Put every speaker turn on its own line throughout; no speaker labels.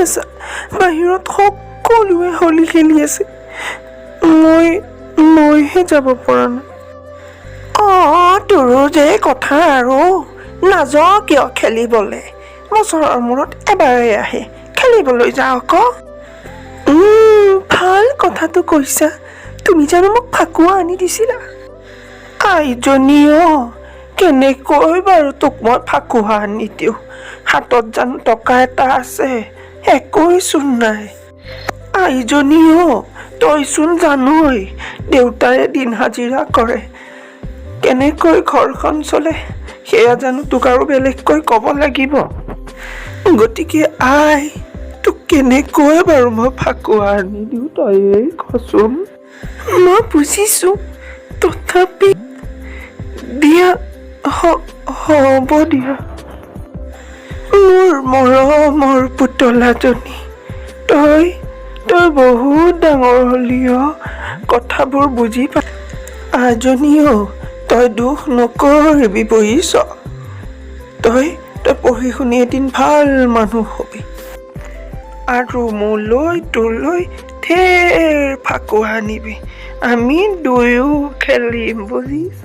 আছা? বাহিৰত সকলোৱে হোলী খেলি আছে, মইহে যাব পৰা নাই। তোৰো যে কথা আৰু, নাযাওঁ কিয় খেলিবলে? বছৰৰ মূৰত এবাৰেই আহে, খেলিবলৈ যাওঁ আকৌ। ভাল কথাটো কৈছা। তুমি জানো মোক ফাকুৱা আনি দিছিলা? আইজনীও, কেনেকৈ বাৰু তোক মই ফাকুৱা আনি দিওঁ? হাতত জানো টকা এটা আছে? একোৱেচোন নাই। আইজনীও, তইচোন জানই দেউতাৰে দিন হাজিৰা কৰে, কেনেকৈ ঘৰখন চলে সেয়া জানো তোক আৰু বেলেগকৈ ক'ব লাগিব? গতিকে আই, তোক কেনেকৈ বাৰু মই ফাকুৱা আনি দিওঁ তইয়ে কচোন? মই বুজিছো, তথাপি দিয়া, হ'ব দিয়া। মোৰ মৰমৰ পুতলাজনী, তই বহুত ডাঙৰ হলি কথাবোৰ বুজি পা। আজনীও, তই দুখ নকৰিবি বুজিছ? তই পঢ়ি শুনি এদিন ভাল মানুহ হবি, আৰু মোলৈ তোলৈ ঢেৰ ফাকুৱা আনিবি। আমি দুয়ো খেলিম বুজিছ?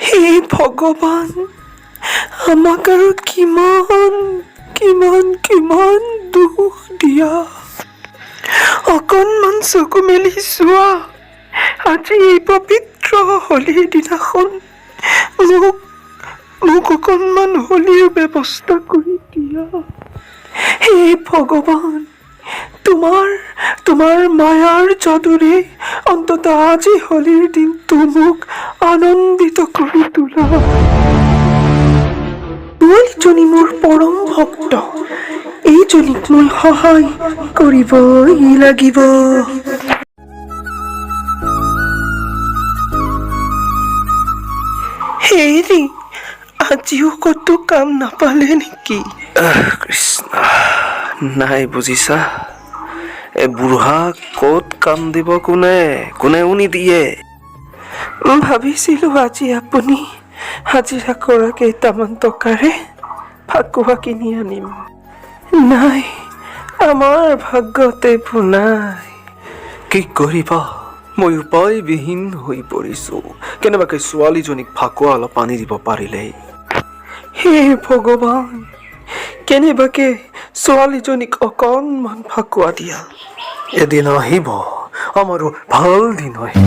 হে ভগৱান, আমাক আৰু কিমান কিমান কিমান দুখ দিয়া। অকণমান চকু মেলি চোৱা, আজি এই পবিত্ৰ হোলীৰ দিনাখন মোক অকণমান হোলীৰ ব্যৱস্থা কৰি দিয়া। হে ভগৱান, তোমাৰ মায়াৰ যাদুৰে অন্তত আজি হোলীৰ দিনটো মোক আনন্দিত কৰি তোলা। ছোৱালীজনী মোৰ পৰম ভক্ত, এইজনীক মই সহায় কৰিবই লাগিব। হেৰি, আজিও ক'তো কাম নাপালে নেকি?
কৃষ্ণ, নাই বুজিছা, এই বুঢ়াক ক'ত কাম দিব কোনেও নিদিয়ে।
ভাবিছিলো আজি আপুনি হাজিৰা কৰা কেইটামান টকাৰে ফাকুৱা কিনি আনিম। নাই, আমাৰ ভাগ্যতে নাই।
কি কৰিবা, মই উপায়বিহীন হৈ পৰিছো। কেনেবাকৈ ছোৱালীজনীক ফাকুৱা অলপ আনি দিব পাৰিলেই।
হে ভগৱান, কেনেবাকে ছোৱালীজনীক অকণমান ফাকুৱা দিয়া।
এদিন আহিব, আমাৰো ভাল দিন আহিব।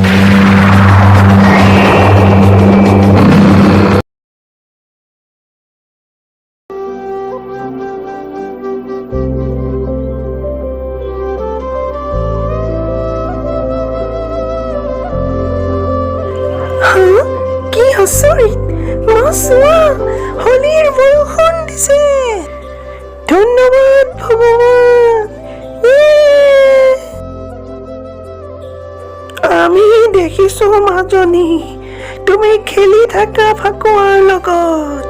কি আচৰিত, মা চোৱা, হোলীৰ বৰষুণ দিছে। ধন্যবাদ ভগৱান। আমি দেখিছো মাজনী, তুমি খেলি থাকা ফাকুৱাৰ লগত।